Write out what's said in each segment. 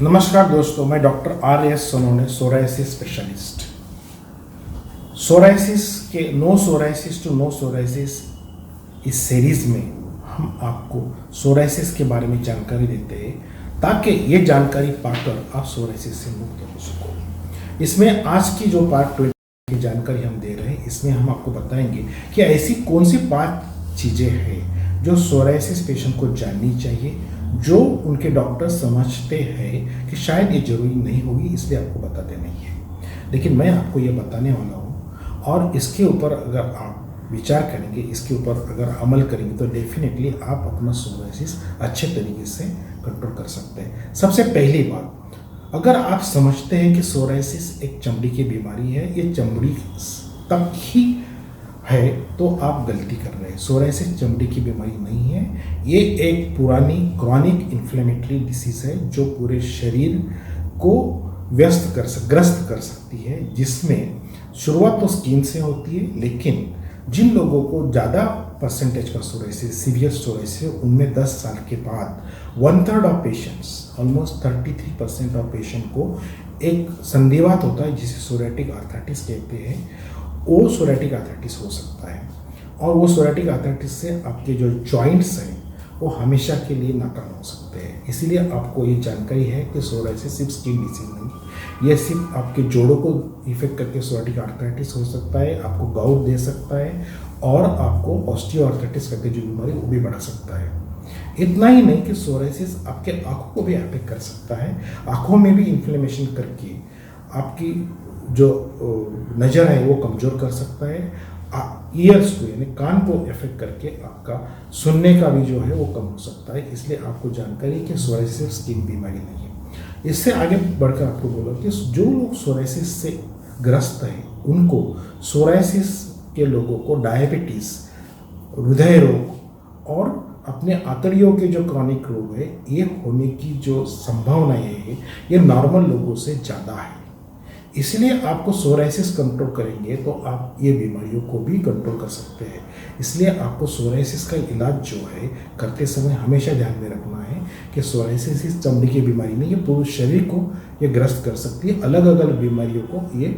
नमस्कार दोस्तों, मैं doctor R S Sonone, psoriasis specialist. Psoriasis के know psoriasis to no psoriasis इस सीरीज में हम आपको सोराइसिस के बारे में जानकारी देते हैं ताकि ये जानकारी पाकर आप सोराइसिस से मुक्त हो सको। इसमें आज की जो पार्ट 20 की जानकारी हम दे रहे हैं, इसमें हम आपको बताएंगे कि ऐसी कौन सी 5 चीज़ें हैं जो सोराइसिस पेशेंट को जाननी चाहिए, जो उनके डॉक्टर समझते हैं कि शायद ये जरूरी नहीं होगी, इसलिए आपको बताते नहीं है, लेकिन मैं आपको ये बताने वाला हूँ। और इसके ऊपर अगर आप विचार करेंगे, इसके ऊपर अगर अमल करेंगे तो डेफिनेटली आप अपना सोराइसिस अच्छे तरीके से कंट्रोल कर सकते हैं। सबसे पहली बात, अगर आप समझते हैं कि सोराइसिस एक चमड़ी की बीमारी है, ये चमड़ी तक ही है, तो आप गलती कर रहे हैं। सोराइसिस चमड़ी की बीमारी नहीं है, ये एक पुरानी क्रॉनिक इन्फ्लेमेटरी डिसीज है जो पूरे शरीर को ग्रस्त कर सकती है, जिसमें शुरुआत तो स्किन से होती है, लेकिन जिन लोगों को ज़्यादा परसेंटेज का सोराइसिस, सीवियर सोराइसिस, उनमें 10 साल के बाद 1/3 of patients, almost 33% of patient को एक संधिवात होता है जिसे सोराइटिक आर्थराइटिस कहते हैं। वो सोराइटिक आर्थराइटिस हो सकता है और वो सोराइटिक आर्थराइटिस से आपके जो जॉइंट्स हैं वो हमेशा के लिए नाकाम हो सकते हैं। इसीलिए आपको ये जानकारी है कि सोराइसिस सिर्फ स्किन डिसीज नहीं, ये सिर्फ आपके जोड़ों को इफेक्ट करके सोराइटिक आर्थराइटिस हो सकता है, आपको गाउट दे सकता है और आपको ऑस्टियोआर्थराइटिस करके जो बीमारी वो भी बढ़ा सकता है। इतना ही नहीं कि सोराइसिस आपके आँखों को भी अफेक्ट कर सकता है, आँखों में भी इन्फ्लेमेशन करके आपकी जो नज़र है वो कमज़ोर कर सकता है, ईयर्स को यानी कान को इफेक्ट करके आपका सुनने का भी जो है वो कम हो सकता है। इसलिए आपको जानकारी कि सोराइसिस स्किन बीमारी नहीं है। इससे आगे बढ़कर आपको बोला कि जो लोग सोराइसिस से ग्रस्त हैं उनको, सोराइसिस के लोगों को डायबिटीज़, हृदय रोग और अपने आंतड़ियों के जो क्रॉनिक रोग है, ये होने की जो संभावनाएं है ये नॉर्मल लोगों से ज़्यादा है। इसलिए आपको सोराइसिस कंट्रोल करेंगे तो आप ये बीमारियों को भी कंट्रोल कर सकते हैं। इसलिए आपको सोराइसिस का इलाज जो है करते समय हमेशा ध्यान में रखना है कि सोराइसिस इस चमड़ी की बीमारी नहीं, ये पूरे शरीर को ये ग्रस्त कर सकती है, अलग अलग बीमारियों को ये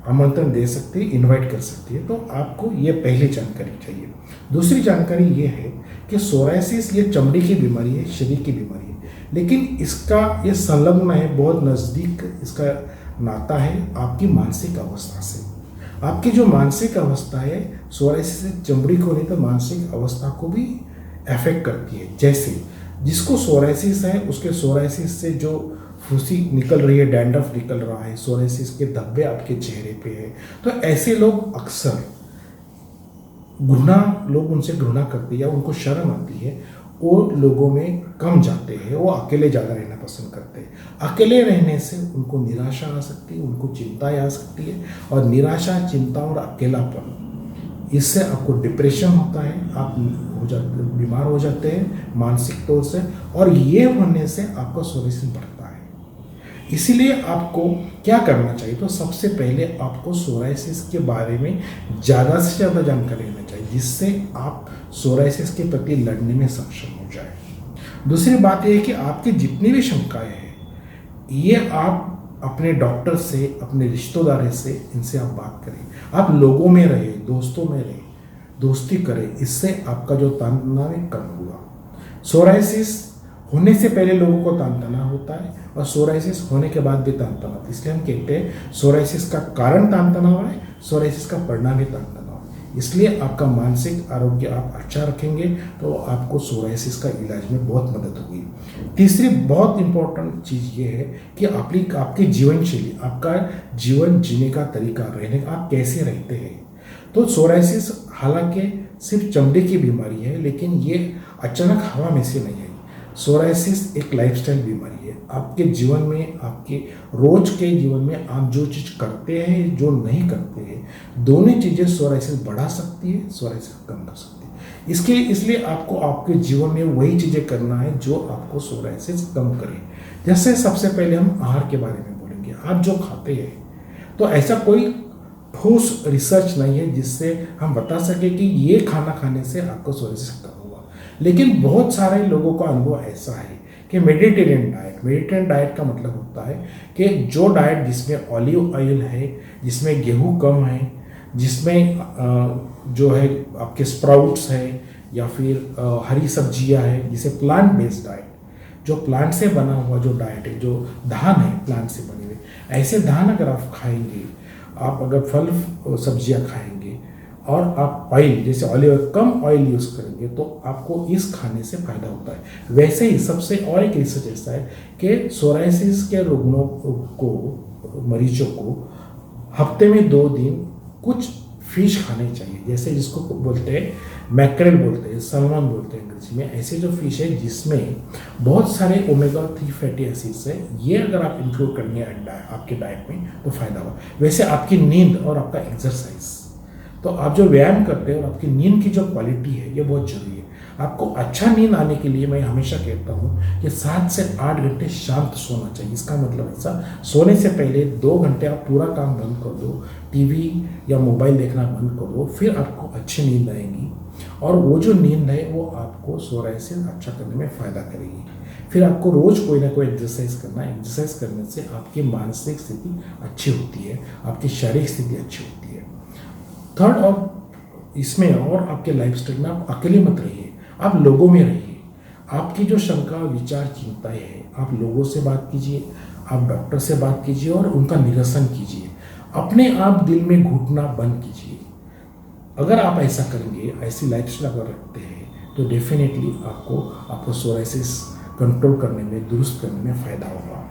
आमंत्रण दे सकती है, इन्वाइट कर सकती है। तो आपको ये पहली जानकारी चाहिए। दूसरी जानकारी ये है कि सोराइसिस ये चमड़ी की बीमारी है, शरीर की बीमारी है, लेकिन इसका ये संलग्न है, बहुत नज़दीक इसका नाता है आपकी मानसिक अवस्था से। आपकी जो मानसिक अवस्था है सोराइसिस चमड़ी को नहीं तो मानसिक अवस्था को भी अफेक्ट करती है। जैसे जिसको सोराइसिस है उसके सोराइसिस से जो फुंसी निकल रही है, डैंड्रफ निकल रहा है, सोराइसिस के धब्बे आपके चेहरे पे है, तो ऐसे लोग अक्सर लोग उनसे घृणा करते हैं या उनको शर्म आती है, वो लोगों में कम जाते हैं, वो अकेले ज़्यादा रहना पसंद करते हैं। अकेले रहने से उनको निराशा आ सकती है, उनको चिंताएं आ सकती है, और निराशा, चिंता और अकेलापन, इससे आपको डिप्रेशन होता है, आप बीमार हो जाते हैं मानसिक तौर से, और ये होने से आपका सोराइसिस बढ़ता है। इसीलिए आपको क्या करना चाहिए, तो सबसे पहले आपको सोराइसिस के बारे में ज़्यादा से ज़्यादा जानकारी लेना चाहिए, जिससे आप सोराइसिस के प्रति लड़ने में सक्षम हो जाए। दूसरी बात यह है कि आपकी जितनी भी शंकाएं हैं ये आप अपने डॉक्टर से, अपने रिश्तेदार से, इनसे आप बात करें। आप लोगों में रहे, दोस्तों में रहे, दोस्ती करें, इससे आपका जो तनाव है कम हुआ। सोराइसिस होने से पहले लोगों को तान-तनाव होता है और सोराइसिस होने के बाद भी तान-तनाव, इसलिए हम कहते हैं सोराइसिस का कारण तान-तनाव है, सोराइसिस का परिणाम भी तान-तनाव। इसलिए आपका मानसिक आरोग्य आप अच्छा रखेंगे तो आपको सोराइसिस का इलाज में बहुत मदद होगी। तीसरी बहुत इंपॉर्टेंट चीज़ ये है कि आपकी जीवन शैली, आपका जीवन जीने का तरीका, रहने का, आप कैसे रहते हैं। तो सोराइसिस हालांकि सिर्फ चमड़ी की बीमारी है, लेकिन ये अचानक हवा में से नहीं है। सोराइसिस एक लाइफस्टाइल बीमारी है। आपके जीवन में, आपके रोज के जीवन में आप जो चीज़ करते हैं, जो नहीं करते हैं, दोनों चीज़ें सोराइसिस बढ़ा सकती है, सोराइसिस कम कर सकती है। इसलिए आपको आपके जीवन में वही चीज़ें करना है जो आपको सोराइसिस कम करे। जैसे सबसे पहले हम आहार के बारे में बोलेंगे। आप जो खाते हैं, तो ऐसा कोई ठोस रिसर्च नहीं है जिससे हम बता सके कि ये खाना खाने से आपको सोराइसिस कम होगा, लेकिन बहुत सारे लोगों का अनुभव ऐसा है कि मेडिटेरियन डाइट का मतलब होता है कि जो डाइट जिसमें ऑलिव ऑयल है, जिसमें गेहूँ कम है, जिसमें जो है आपके स्प्राउट्स है या फिर हरी सब्जियां है, जिसे प्लांट बेस्ड डाइट, जो प्लांट से बना हुआ जो डाइट है, जो धान है प्लांट से बने हुए, ऐसे धान अगर आप खाएंगे, आप अगर फल सब्जियां खाएंगे और आप ऑयल जैसे ऑलिव कम ऑयल यूज़ करेंगे तो आपको इस खाने से फायदा होता है। वैसे ही सबसे और एक रिसर्च ऐसा है कि सोराइसिस के रुग्णों को, मरीजों को हफ्ते में 2 दिन कुछ फिश खाने चाहिए, जैसे जिसको बोलते हैं मैक्रेल बोलते हैं, सैल्मन बोलते हैं अंग्रेजी में। ऐसे जो फिश है जिसमें बहुत सारे ओमेगा 3 फैटी एसिड्स है, ये अगर आप इंक्लूड करेंगे आपके डाइट में तो फायदा होगा। वैसे आपकी नींद और आपका एक्सरसाइज, तो आप जो व्यायाम करते हैं और आपकी नींद की जो क्वालिटी है ये बहुत जरूरी है। आपको अच्छा नींद आने के लिए मैं हमेशा कहता हूँ कि 7 से 8 घंटे शांत सोना चाहिए। इसका मतलब ऐसा, सोने से पहले 2 घंटे आप पूरा काम बंद कर दो, टीवी या मोबाइल देखना बंद कर दो, फिर आपको अच्छी नींद आएगी और वो जो नींद है वो आपको सोराइसिस अच्छा करने में फ़ायदा करेगी। फिर आपको रोज़ कोई ना कोई एक्सरसाइज करना है। एक्सरसाइज करने से आपकी मानसिक स्थिति अच्छी होती है, आपकी शारीरिक स्थिति अच्छी होती है। थर्ड, और इसमें और आपके लाइफस्टाइल में आप अकेले मत रहिए, आप लोगों में रहिए। आपकी जो शंका, विचार, चिंताएं हैं, आप लोगों से बात कीजिए, आप डॉक्टर से बात कीजिए और उनका निरसन कीजिए। अपने आप दिल में घुटना बंद कीजिए। अगर आप ऐसा करेंगे, ऐसी लाइफस्टाइल अगर रखते हैं तो डेफिनेटली आपको सोराइसिस कंट्रोल करने में, दुरुस्त करने में फ़ायदा होगा।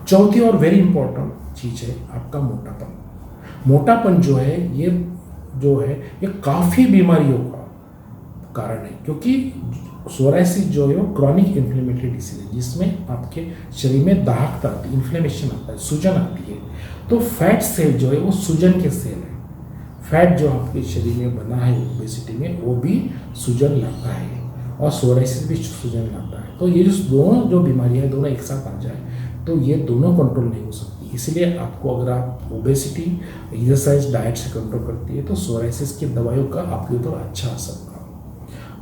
चौथी और वेरी इंपॉर्टेंट चीज़ है आपका मोटापन। मोटापन जो है ये काफ़ी बीमारियों का कारण है, क्योंकि सोराइसिस जो है वो क्रॉनिक इन्फ्लेमेटरी डिसीज है, जिसमें आपके शरीर में दाहकता आती है, इन्फ्लेमेशन आता है, सूजन आती है। तो फैट सेल जो है वो सूजन के सेल है। फैट जो आपके शरीर में बना है ओबेसिटी में, वो भी सूजन लाता है और सोराइसिस भी सूजन लाता है। तो ये जो बीमारियां हैं दोनों एक साथ आ जाए तो ये दोनों कंट्रोल नहीं हो सकती। इसलिए आपको, अगर आप ओबेसिटी एक्सरसाइज डाइट से कंट्रोल करती है तो सोराइसिस की दवाइयों का आपके ऊपर अच्छा असर होगा।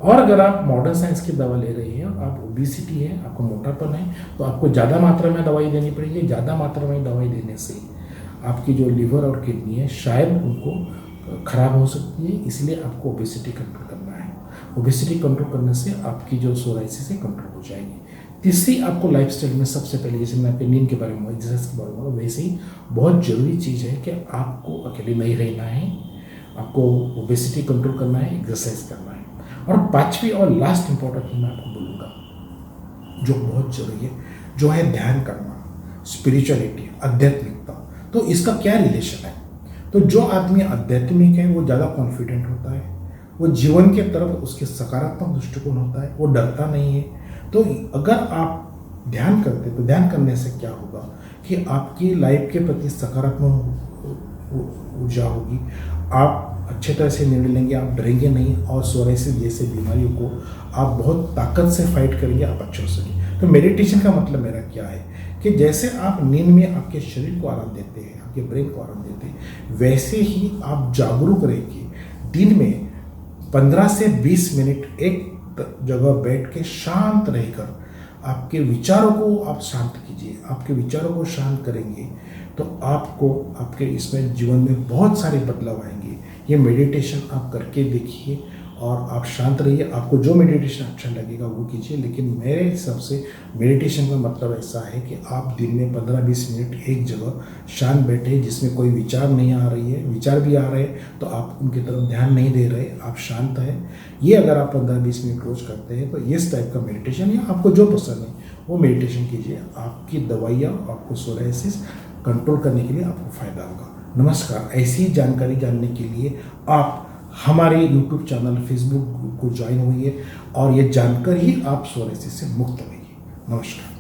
और अगर आप मॉडर्न साइंस की दवा ले रही हैं, आप ओबेसिटी है, आपको मोटापन है, तो आपको ज़्यादा मात्रा में दवाई देनी पड़ेगी। ज़्यादा मात्रा में दवाई देने से आपकी जो लिवर और किडनी है शायद उनको खराब हो सकती है। इसलिए आपको ओबेसिटी कंट्रोल करना है। ओबेसिटी कंट्रोल करने से आपकी जो सोराइसिस है कंट्रोल हो जाएगी। तीसरी, आपको लाइफस्टाइल में सबसे पहले, जैसे मैं आपके नींद के बारे में, एक्सरसाइज के बारे में, वैसे ही बहुत ज़रूरी चीज़ है कि आपको अकेले नहीं रहना है, आपको ओबेसिटी कंट्रोल करना है, एक्सरसाइज करना है। और 5वीं और लास्ट इंपॉर्टेंट मैं आपको बोलूँगा जो बहुत जरूरी है, जो है ध्यान करना, स्पिरिचुअलिटी, आध्यात्मिकता। तो इसका क्या रिलेशन है? तो जो आदमी आध्यात्मिक है वो ज़्यादा कॉन्फिडेंट होता है, वो जीवन के तरफ उसके सकारात्मक दृष्टिकोण होता है, वो डरता नहीं है। तो अगर आप ध्यान करते तो ध्यान करने से क्या होगा कि आपकी लाइफ के प्रति सकारात्मक ऊर्जा होगी, आप अच्छे तरह से निर्णय लेंगे, आप डरेंगे नहीं और सोराइसिस जैसे बीमारियों को आप बहुत ताकत से फाइट करेंगे, आप अच्छे हो सकेंगे। तो मेडिटेशन का मतलब मेरा क्या है कि जैसे आप नींद में आपके शरीर को आराम देते हैं, आपके ब्रेन को आराम देते हैं, वैसे ही आप जागरूक रहेंगे। दिन में 15 से 20 मिनट एक जगह बैठ के शांत रहकर आपके विचारों को आप शांत कीजिए। आपके विचारों को शांत करेंगे तो आपको आपके इसमें जीवन में बहुत सारे बदलाव आएंगे। ये मेडिटेशन आप करके देखिए और आप शांत रहिए। आपको जो मेडिटेशन अच्छा लगेगा वो कीजिए, लेकिन मेरे हिसाब से मेडिटेशन का मतलब ऐसा है कि आप दिन में 15-20 मिनट एक जगह शांत बैठे, जिसमें कोई विचार नहीं आ रही है, विचार भी आ रहे हैं तो आप उनकी तरफ ध्यान नहीं दे रहे, आप शांत हैं। ये अगर आप 15-20 मिनट रोज करते हैं तो इस टाइप का मेडिटेशन या आपको जो पसंद है वो मेडिटेशन कीजिए। आपकी दवाइयाँ, आपको सोराइसिस कंट्रोल करने के लिए आपको फ़ायदा होगा। नमस्कार। ऐसी जानकारी जानने के लिए आप हमारे YouTube चैनल, फेसबुक को ज्वाइन होइए और ये जानकर ही आप सोराइसिस से मुक्त रहिए। नमस्कार।